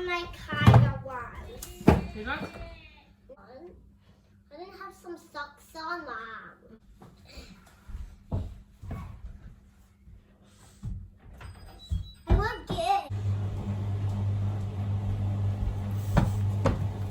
My kind of one. You got? I didn't have some socks on, Mom. Look it.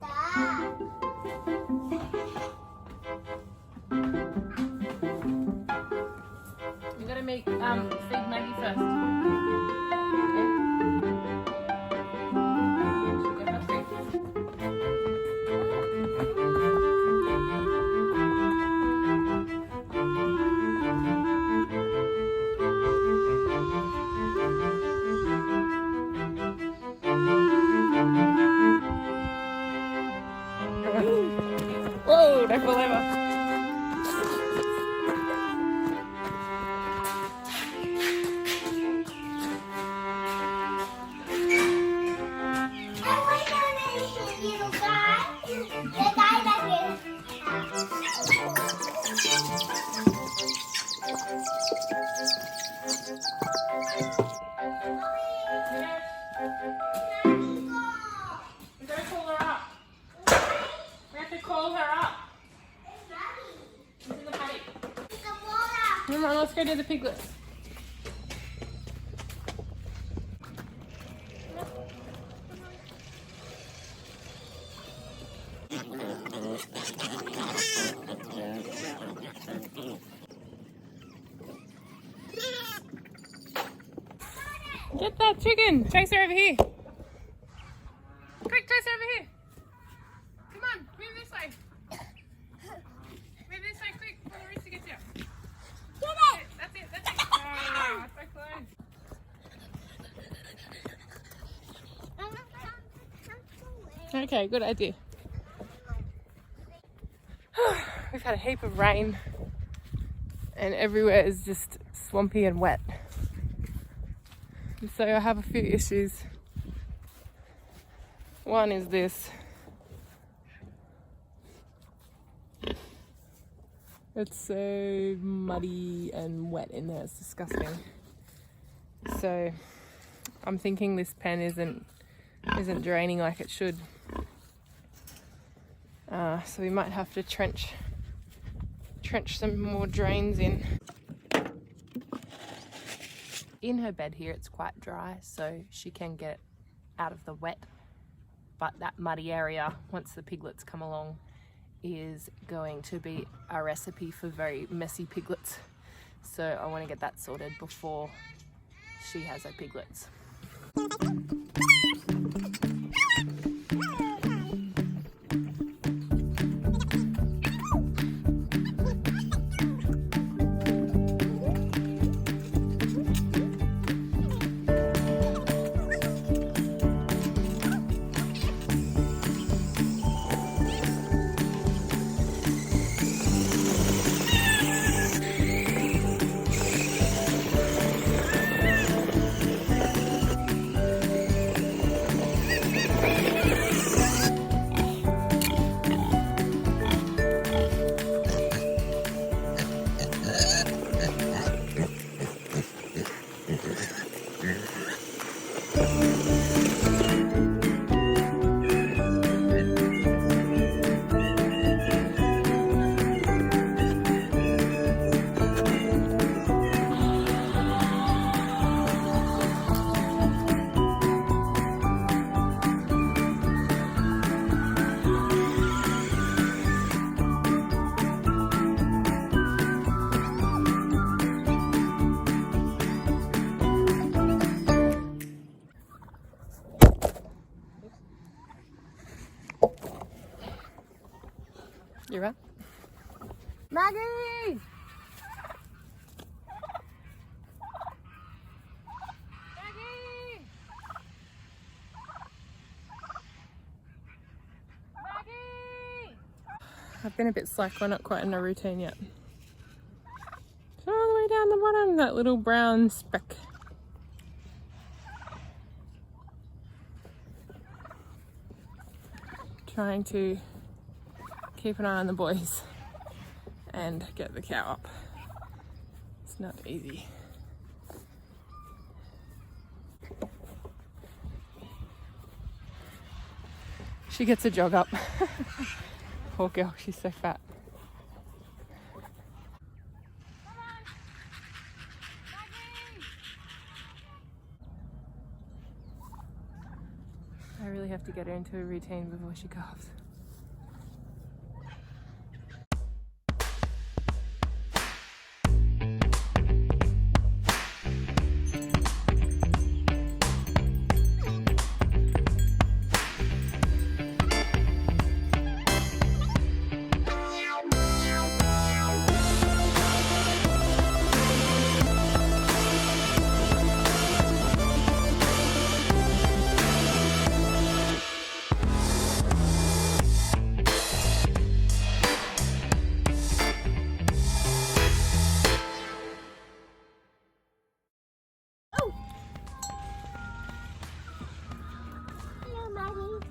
Dad. You gotta make feed Maggie first. Whoa, don't fall over. We gotta call her up. We have to call her up. She's in the paddock. Come on, let's go do the piglets. Get that chicken! Chase her over here! Quick, chase her over here! Come on, move this way! Move this way, quick, before the rooster gets you! Get it! That's it, that's it! Oh, so close! Okay, good idea. We've had a heap of rain and everywhere is just swampy and wet. So I have a few issues. One is this. It's so muddy and wet in there, it's disgusting. So I'm thinking this pen isn't draining like it should. So we might have to trench some more drains in. In her bed here it's quite dry, so she can get out of the wet, but that muddy area, once the piglets come along, is going to be a recipe for very messy piglets. So I want to get that sorted before she has her piglets. You're up. Maggie! Maggie! Maggie! I've been a bit slack, we're not quite in a routine yet. It's all the way down the bottom, that little brown speck. Trying to keep an eye on the boys and get the cow up. It's not easy. She gets a jog up. Poor girl, she's so fat. I really have to get her into a routine before she calves. Hello, Maddie.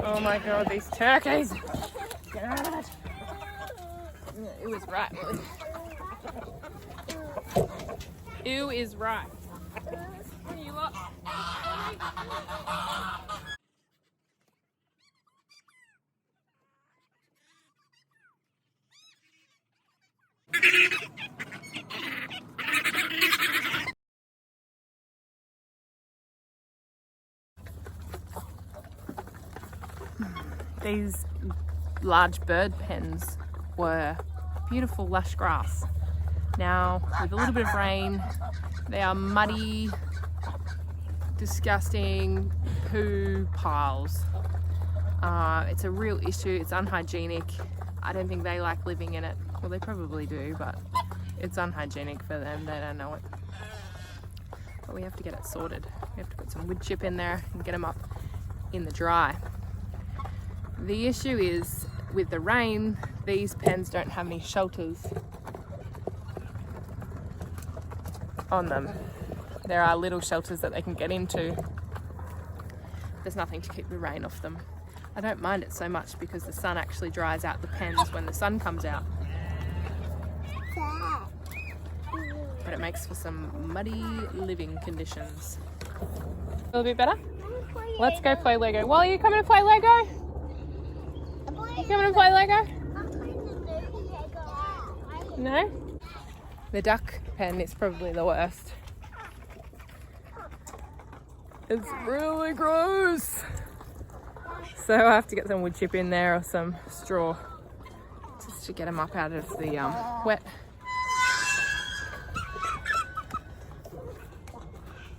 Oh my god, these turkeys! God. Yeah, ew is right, Willie. Ew is right. You lot. These large bird pens were beautiful lush grass. Now, with a little bit of rain, they are muddy, disgusting poo piles. It's a real issue, it's unhygienic. I don't think they like living in it. Well, they probably do, but it's unhygienic for them, they don't know it. But we have to get it sorted. We have to put some wood chip in there and get them up in the dry. The issue is, with the rain, these pens don't have any shelters on them. There are little shelters that they can get into. There's nothing to keep the rain off them. I don't mind it so much because the sun actually dries out the pens when the sun comes out. But it makes for some muddy living conditions. A little bit better? Let's go play Lego. Wally, you coming to play Lego? You coming to play Lego? No? The duck pen is probably the worst. It's really gross. So I have to get some wood chip in there or some straw just to get them up out of the wet.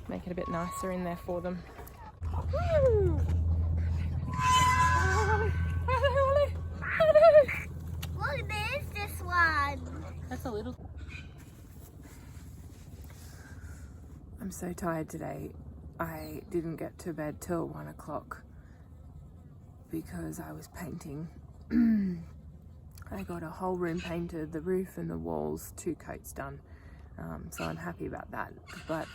Make it a bit nicer in there for them. Woo! Look, there's this one. That's a little. I'm so tired today. I didn't get to bed till 1 o'clock because I was painting. I got a whole room painted, the roof and the walls, 2 coats done. So I'm happy about that. But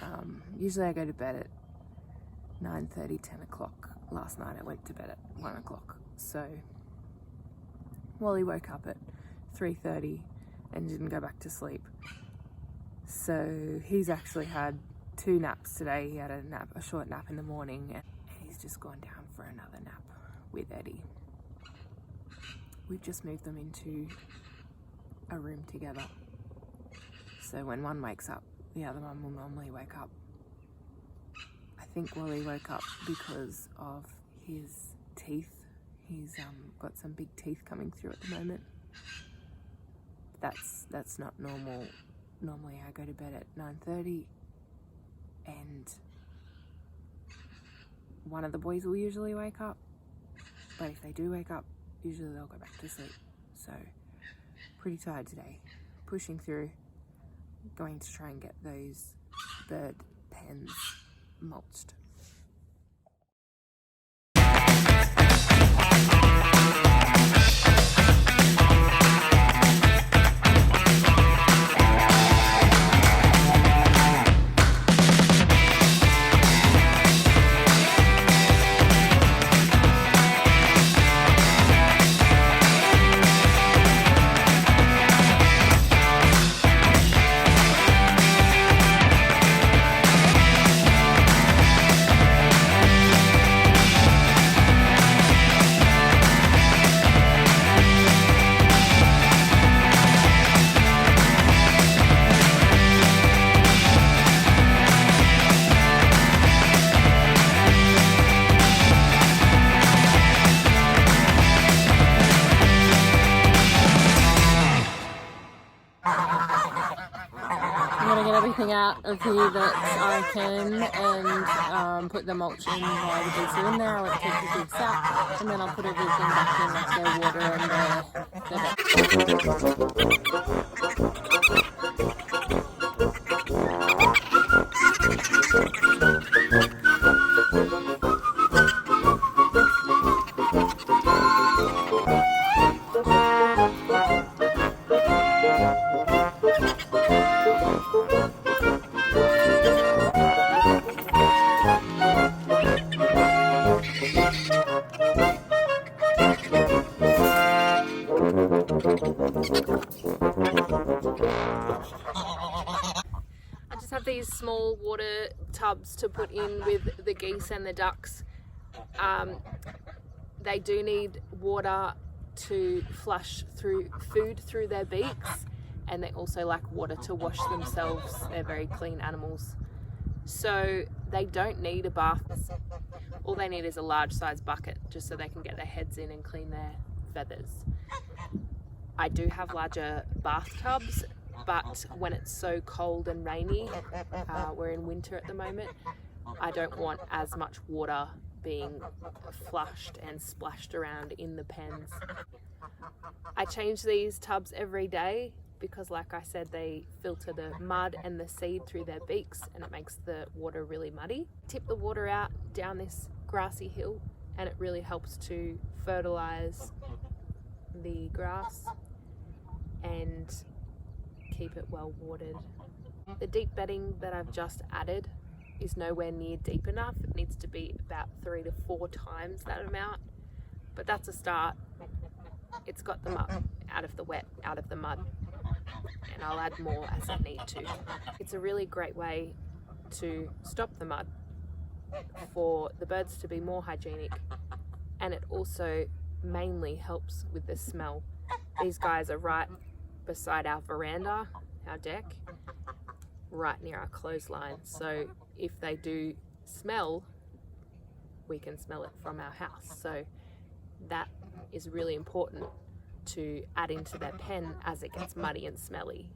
usually I go to bed at 9:30, 10 o'clock. Last night I went to bed at 1 o'clock. So Wally woke up at 3:30 and didn't go back to sleep. So he's actually had 2 naps today. He had a short nap in the morning, and he's just gone down for another nap with Eddie. We've just moved them into a room together. So when one wakes up, the other one will normally wake up. I think Wally woke up because of his teeth. He's got some big teeth coming through at the moment. That's not normal Normally I go to bed at 9:30 and one of the boys will usually wake up, but if they do wake up, usually they'll go back to sleep. So pretty tired today, pushing through, going to try and get those bird pens mulched. I'm going to get everything out of here that I can and put the mulch in while the geese are in there. I'll let take the geese out and then I'll put everything back in, like their water I just have these small water tubs to put in with the geese and the ducks. They do need water to flush through food through their beaks, and they also like water to wash themselves. They're very clean animals. So they don't need a bath. All they need is a large size bucket just so they can get their heads in and clean their feathers. I do have larger bathtubs, but when it's so cold and rainy, we're in winter at the moment, I don't want as much water being flushed and splashed around in the pens. I change these tubs every day because, like I said, they filter the mud and the seed through their beaks and it makes the water really muddy. Tip the water out down this grassy hill and it really helps to fertilize the grass and keep it well watered. The deep bedding that I've just added is nowhere near deep enough. It needs to be about 3 to 4 times that amount, but that's a start. It's got them up out of the wet, out of the mud, and I'll add more as I need to. It's a really great way to stop the mud, for the birds to be more hygienic, and it also mainly helps with the smell. These guys are right beside our veranda, our deck, right near our clothesline, so if they do smell, we can smell it from our house. So that is really important to add into their pen as it gets muddy and smelly.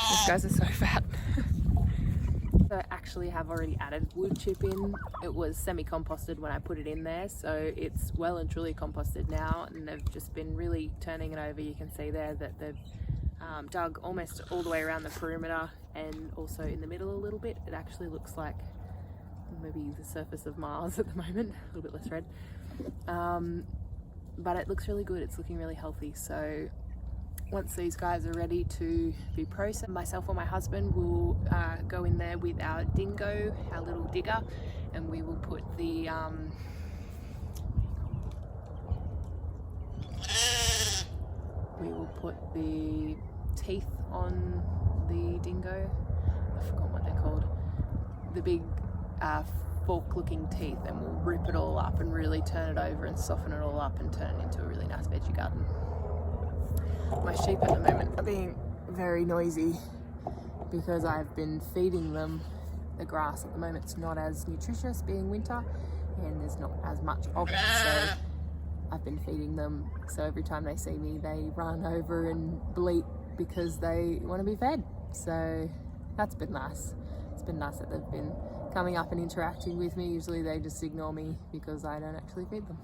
These guys are so fat. I actually have already added wood chip in. It was semi-composted when I put it in there, so it's well and truly composted now, and they've just been really turning it over. You can see there that they've dug almost all the way around the perimeter and also in the middle a little bit. It actually looks like maybe the surface of Mars at the moment, a little bit less red. But it looks really good. It's looking really healthy. So once these guys are ready to be processed, myself or my husband will go in there with our dingo, our little digger, and we will put the teeth on the dingo. I forgot what they're called. The big fork looking teeth, and we'll rip it all up and really turn it over and soften it all up and turn it into a really nice veggie garden. My sheep at the moment are being very noisy because I've been feeding them the grass. At the moment it's not as nutritious being winter and there's not as much of it, so I've been feeding them, so every time they see me they run over and bleat because they want to be fed. So that's been nice. It's been nice that they've been coming up and interacting with me. Usually they just ignore me because I don't actually feed them.